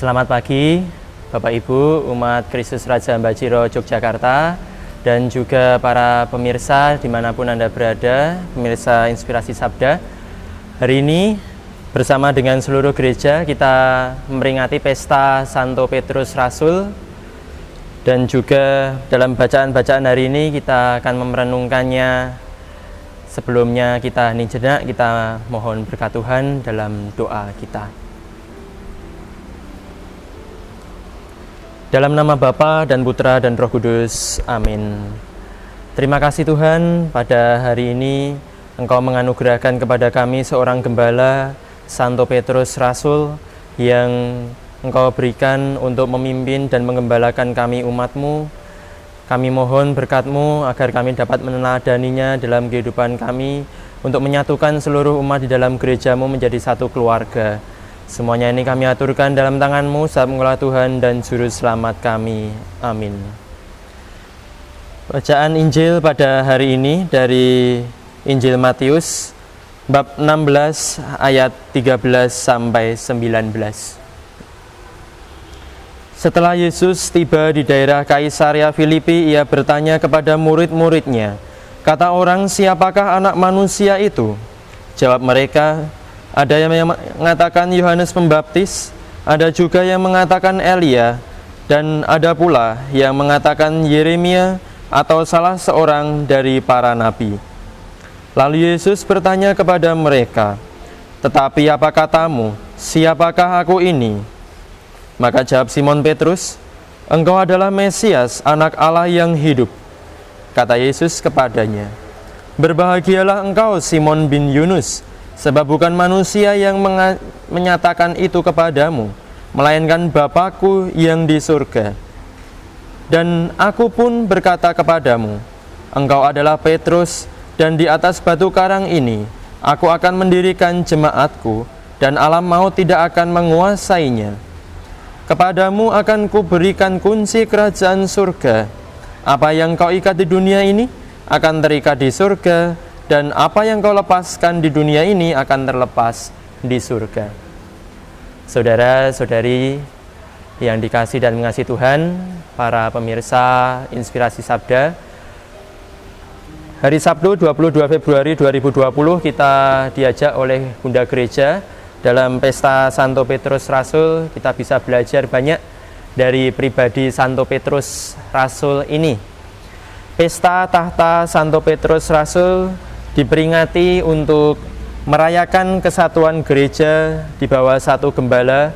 Selamat pagi, Bapak Ibu, umat Kristus Raja Mbajiro Yogyakarta, dan juga para pemirsa dimanapun Anda berada, pemirsa Inspirasi Sabda. Hari ini bersama dengan seluruh gereja kita memperingati Pesta Santo Petrus Rasul, dan juga dalam bacaan-bacaan hari ini kita akan merenungkannya. Sebelumnya kita hening jenak, kita mohon berkat Tuhan dalam doa kita. Dalam nama Bapa dan Putra dan Roh Kudus, amin. Terima kasih Tuhan, pada hari ini Engkau menganugerahkan kepada kami seorang gembala, Santo Petrus Rasul, yang Engkau berikan untuk memimpin dan menggembalakan kami umat-Mu. Kami mohon berkat-Mu agar kami dapat meneladaninya dalam kehidupan kami, untuk menyatukan seluruh umat di dalam gereja-Mu menjadi satu keluarga. Semuanya ini kami aturkan dalam tangan-Mu, saat mengolah Tuhan dan Juru Selamat kami. Amin. Bacaan Injil pada hari ini dari Injil Matius, bab 16 ayat 13 sampai 19. Setelah Yesus tiba di daerah Kaisarea Filipi, ia bertanya kepada murid-muridnya, "Kata orang, siapakah anak manusia itu?" Jawab mereka, "Ada yang mengatakan Yohanes Pembaptis, ada juga yang mengatakan Elia, dan ada pula yang mengatakan Yeremia atau salah seorang dari para nabi." Lalu Yesus bertanya kepada mereka, "Tetapi apa katamu, siapakah aku ini?" Maka jawab Simon Petrus, "Engkau adalah Mesias, anak Allah yang hidup." Kata Yesus kepadanya, "Berbahagialah engkau Simon bin Yunus, sebab bukan manusia yang menyatakan itu kepadamu, melainkan Bapa-Ku yang di surga. Dan aku pun berkata kepadamu, engkau adalah Petrus, dan di atas batu karang ini aku akan mendirikan jemaat-Ku, dan alam maut tidak akan menguasainya. Kepadamu akan kuberikan kunci kerajaan surga. Apa yang kau ikat di dunia ini akan terikat di surga, dan apa yang kau lepaskan di dunia ini akan terlepas di surga." Saudara-saudari yang dikasih dan mengasihi Tuhan, para pemirsa Inspirasi Sabda, hari Sabtu 22 Februari 2020 kita diajak oleh Bunda Gereja dalam Pesta Santo Petrus Rasul. Kita bisa belajar banyak dari pribadi Santo Petrus Rasul ini. Pesta tahta Santo Petrus Rasul diperingati untuk merayakan kesatuan gereja di bawah satu gembala,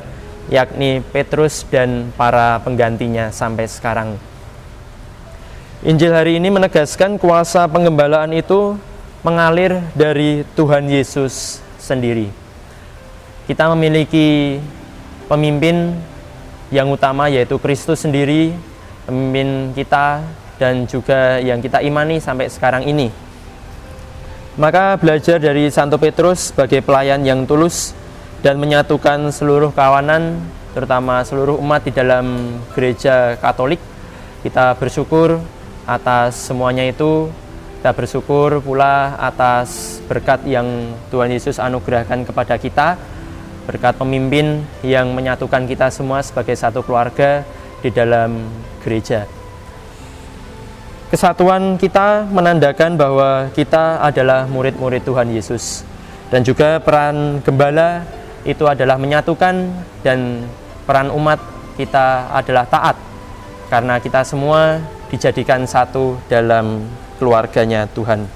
yakni Petrus dan para penggantinya sampai sekarang. Injil hari ini menegaskan kuasa penggembalaan itu mengalir dari Tuhan Yesus sendiri. Kita memiliki pemimpin yang utama, yaitu Kristus sendiri, pemimpin kita dan juga yang kita imani sampai sekarang ini. Maka belajar dari Santo Petrus sebagai pelayan yang tulus dan menyatukan seluruh kawanan, terutama seluruh umat di dalam gereja Katolik. Kita bersyukur atas semuanya itu. Kita bersyukur pula atas berkat yang Tuhan Yesus anugerahkan kepada kita, berkat pemimpin yang menyatukan kita semua sebagai satu keluarga di dalam gereja. Kesatuan kita menandakan bahwa kita adalah murid-murid Tuhan Yesus. Dan juga peran gembala itu adalah menyatukan, dan peran umat kita adalah taat, karena kita semua dijadikan satu dalam keluarganya Tuhan.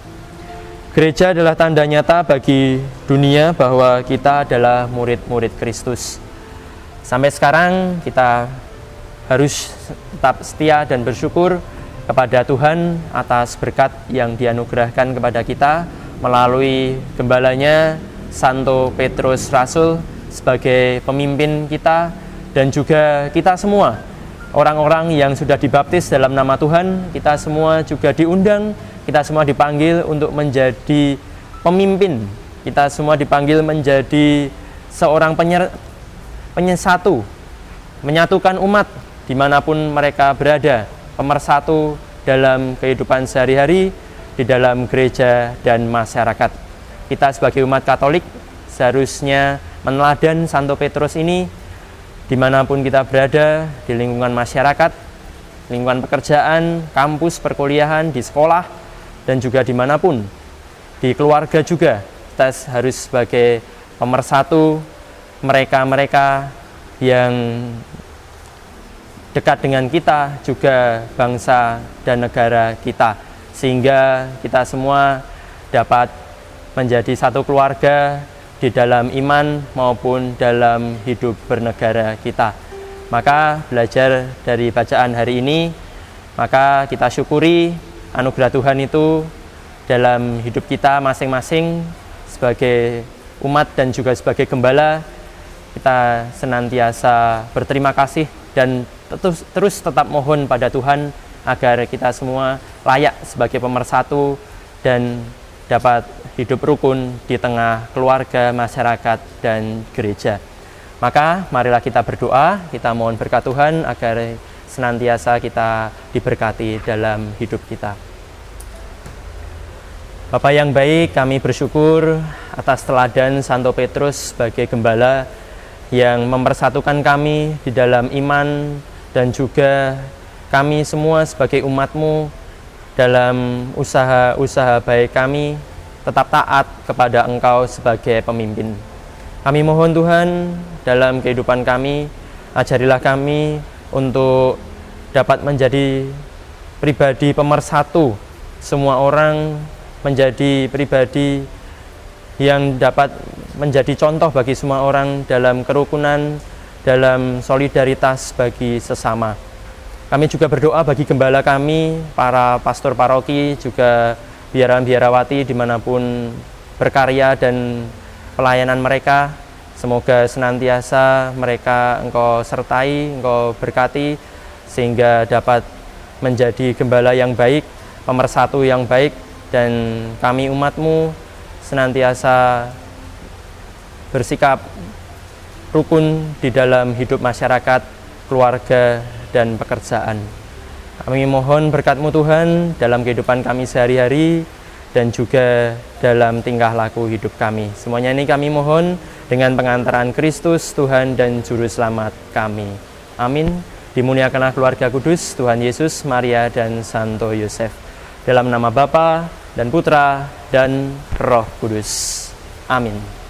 Gereja adalah tanda nyata bagi dunia bahwa kita adalah murid-murid Kristus. Sampai sekarang kita harus tetap setia dan bersyukur kepada Tuhan atas berkat yang dianugerahkan kepada kita melalui gembalanya Santo Petrus Rasul sebagai pemimpin kita, dan juga kita semua orang-orang yang sudah dibaptis dalam nama Tuhan. Kita semua juga diundang, kita semua dipanggil untuk menjadi pemimpin. Kita semua dipanggil menjadi seorang penyesatu, menyatukan umat dimanapun mereka berada, pemersatu dalam kehidupan sehari-hari di dalam gereja dan masyarakat. Kita sebagai umat Katolik seharusnya meneladan Santo Petrus ini dimanapun kita berada, di lingkungan masyarakat, lingkungan pekerjaan, kampus, perkuliahan, di sekolah, dan juga dimanapun, di keluarga juga, kita harus sebagai pemersatu mereka-mereka yang dekat dengan kita, juga bangsa dan negara kita, sehingga kita semua dapat menjadi satu keluarga di dalam iman maupun dalam hidup bernegara kita. Maka belajar dari bacaan hari ini, maka kita syukuri anugerah Tuhan itu dalam hidup kita masing-masing sebagai umat dan juga sebagai gembala. Kita senantiasa berterima kasih dan terus tetap mohon pada Tuhan agar kita semua layak sebagai pemersatu dan dapat hidup rukun di tengah keluarga, masyarakat, dan gereja. Maka marilah kita berdoa, kita mohon berkat Tuhan agar senantiasa kita diberkati dalam hidup kita. Bapa yang baik, kami bersyukur atas teladan Santo Petrus sebagai gembala yang mempersatukan kami di dalam iman, dan juga kami semua sebagai umat-Mu dalam usaha-usaha baik kami tetap taat kepada Engkau sebagai pemimpin. Kami mohon Tuhan, dalam kehidupan kami, ajarilah kami untuk dapat menjadi pribadi pemersatu semua orang, menjadi pribadi yang dapat menjadi contoh bagi semua orang dalam kerukunan, dalam solidaritas bagi sesama. Kami juga berdoa bagi gembala kami, para pastor paroki, juga biarawati dimanapun berkarya dan pelayanan mereka. Semoga senantiasa mereka Engkau sertai, Engkau berkati, sehingga dapat menjadi gembala yang baik, pemersatu yang baik, dan kami umat-Mu senantiasa bersikap rukun di dalam hidup masyarakat, keluarga, dan pekerjaan. Kami mohon berkat-Mu Tuhan dalam kehidupan kami sehari-hari dan juga dalam tingkah laku hidup kami. Semuanya ini kami mohon dengan pengantaran Kristus Tuhan dan Juru Selamat kami. Amin. Dimuliakanlah keluarga kudus Tuhan Yesus, Maria, dan Santo Yosef. Dalam nama Bapa dan Putra dan Roh Kudus. Amin.